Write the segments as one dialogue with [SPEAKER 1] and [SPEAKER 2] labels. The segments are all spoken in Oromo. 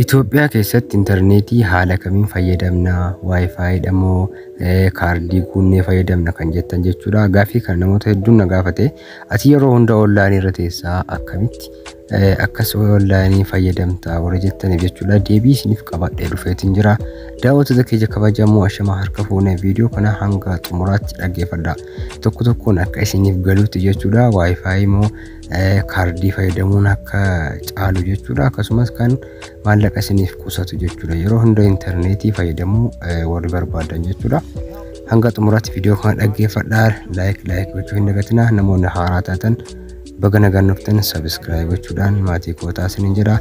[SPEAKER 1] Itoophiyaa keessatti intarneetii haala kamiin fayyadamna? Waayifaayi dhamoo kaardii guunnee fayyadamna kan jettan jechuudha. Gaaffii kan namoota hedduun na gaafate. Ati yeroo hunda onlaayinii irra teessaa akkamitti akkas onlaayinii fayyadamta warra jettaniif jechuudha. Deebii isiniif qabadhee dhufeetiin jira. Daawwattoota keenya kabajamoo ashama harka fuunee viidiyoo kana hanga xumuraatti dhaggeeffadhaa. Tokko tokkoon akka isiniif galuutti jechuudha. Waayifaayi moo kaardii fayyadamuun akka caalu jechuudha. Akkasumas kan maallaqa isiniif qusatu jechuudha. Yeroo hunda intarneetii fayyadamuu warri barbaadan jechuudha. Hanga xumuraatti viidiyoo kana dhaggeeffadhaa. Laayik gochuu hin dagatinaa. Namoonni haaraa taatan baga nagaan dhuftan sabiskiraayib gochuudhaan maatii kootaa isiniin jedha.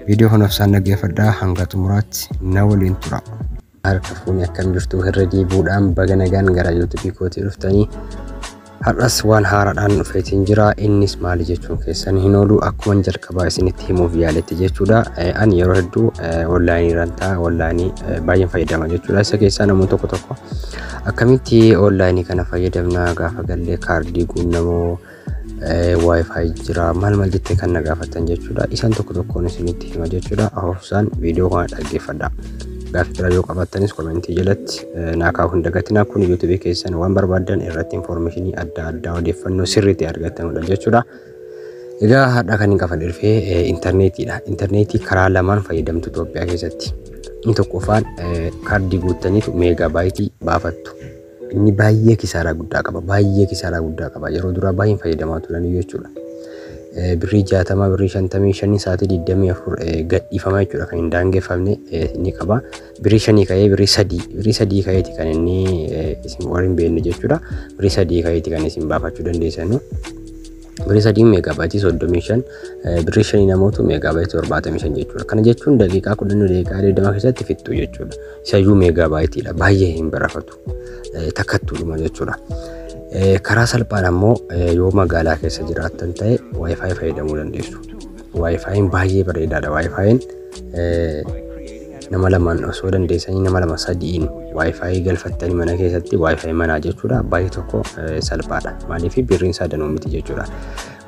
[SPEAKER 1] Viidiyoo kana ofsaan dhaggeeffadhaa. Hanga xumuraatti na waliin tura. Harka fuunee akkam jirtu irra deebi'uudhaan baga nagaan gara yuutuubii kootii dhuftanii har'as waan haaraadhaan dhufeetiin jira. Innis maali jechuun keessan hin oolu akkuma jalqabaa isinitti himuuf yaaletti jechuudha. Ani yeroo hedduu onlaayinii rantaa onlaayinii baay'een fayyadama jechuudha. Isa keessaa namoonni tokko akkamitti onlaayinii kana fayyadamna gaafa gallee kaardii guunnamoo waayifaayi jira maal jettee kan na gaafatan jechuudha. Isaan tokkoon isinitti hima jechuudha. Ofsaan viidiyoo kana dhaggeeffadhaa. Gaaffii biraa yoo qabaatanis komentii jalatti naa kaa'uu hin dagatinaa. Kun yuutuubii keessan waan barbaadan irratti infoormeeshinii adda addaa odeeffannoo sirriitti argattanudha jechuudha. Egaa har'a kan hin qaban dhufee intarneetiidha. Intarneetii karaa lamaan fayyadamtu Itoophiyaa keessatti. Inni tokkoffaan kaardii guuttaniitu meegaabaaytii baafattu. Inni baay'ee kisaaraa guddaa qaba. Yeroo duraa baay'een fayyadamaa turan jechuudha. Birrii 60 birrii 55 sa'aatii 24 gadhiifama jechuudha kan hin daangeffamne ni qaba. Birrii 5 ka'ee birrii 3 ka'eeti kan inni isin waliin beekne jechuudha. Birrii 3 ka'eeti kan isin baafachuu dandeessan. Birrii 3 meegaabaaytii 35 birrii 5 namootu meegaabaaytii 75 jechuudha. Kana jechuun daqiiqaa 10 daqiiqaa 20 keessatti fixxu jechuudha. Isayyuu meegaabaayitiidha. Baay'ee hin barafatu. Takkattuudhuma jechuudha. Karaa salphaan ammoo yoo magaalaa keessa jiraattan ta'e waayifaayi fayyadamuu dandeessu. Waayifaayiin baay'ee bareedaadha. Waayifaayiin nama lamaan osoo dandeessanii nama lama sadiin waayifaayi galfattanii mana keessatti waayifaayi manaa jechuudha. Baay'ee tokko salphaadha. Maaliif birriin isaa danuu miti jechuudha.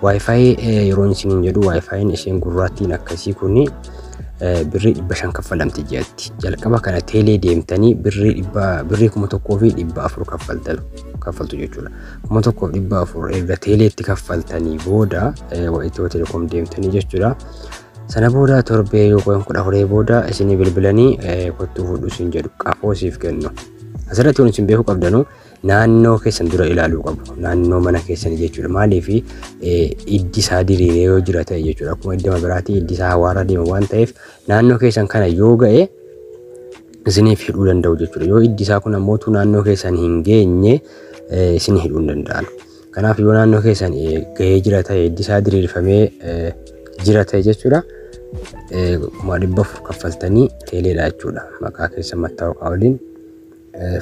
[SPEAKER 1] Waayifaayi yeroo isiniin jedhu waayifaayiin isheen gurraattiin akkasii kuni birrii 500 kaffalamti jetti. Jalqaba kana teelee deemtanii birrii 1,400 kaffaltu jechuudha. 1,400 erga teeleetti kaffaltanii booda Itiyoo Telekoom deemtanii jechuudha. Sana booda torbee yookaan 14 booda isinii bilbilanii kottuu fudhu isin jedhu qafoo siif kennu. Asirratti waan isin beekuu qabdanu naannoo keessan dura ilaaluu qabu. Naannoo mana keessanii jechuudha. Maaliif iddi isaa diriiree yoo jira ta'e jechuudha. Akkuma iddoo biraatii iddi isaa hawaara deema waan ta'eef naannoo keessan kana yoo ga'e isiniif hidhuu danda'u jechuudha. Yoo iddi isaa kun ammoo naannoo keessan hin geenye isin hidhuu hin danda'an. Kanaaf yoo naannoo keessan ga'ee jira ta'e iddi isaa diriirfamee jira ta'e jechuudha. 400 kaffaltanii teeleedha jechuudha. Maqaa keessa mattaawaqaa waliin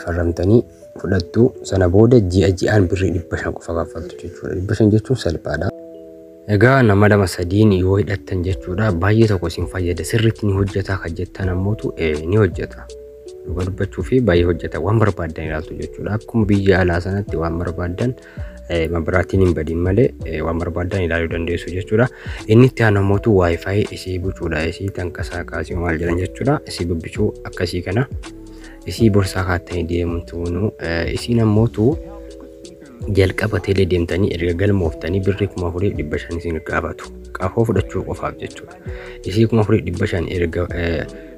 [SPEAKER 1] farramtanii fudhattu. Sana booda ji'aan birrii 500 qofa kaffaltu jechuudha. 500 jechuun salphaadha. Egaa nama lama sadiin yoo hidhattan jechuudha baay'ee tokko isin fayyada. Sirriitti ni hojjeta kan jettan ammootu ni hojjeta. Dhugaa dubbachuu fi baay'ee hojjeta. Waan barbaadan ilaaltu jechuudha. Akkuma biyya alaa sanatti waan barbaadan mabiraatiin hin badin malee waan barbaadan ilaaluu dandeessu jechuudha. Inni itti aanu ammootu waayifaayi isii bucuudha. Isii tanqasaaqaasii maal jedhan jechuudha. Isii bubbisuu akkasii kana. Isii borsaa kaattanii deemtuunu isiin ammootu jalqaba teelee deemtanii erga galmooftanii birrii 4,500 isin gaafatu. Qafoo fudhachuu qofaaf jechuudha. Isii 4,500 erga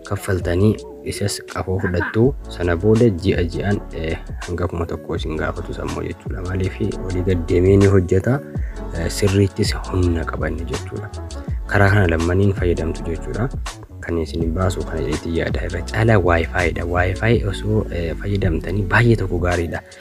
[SPEAKER 1] kaffaltanii isas qafoo fudhattu. Sana booda ji'aan hanga 1,000 isin gaafatu sammoo jechuudha. Maaliif walii gaddeemee ni hojjeta. Sirriittis humna qabanne jechuudha. Karaa kana lamaniin fayyadamtu jechuudha. Kan isin baasu kana jedhetti yaada irra caalaa waayifaayiidha. Waayifaayi osoo fayyadamtanii baay'ee tokko gaariidha.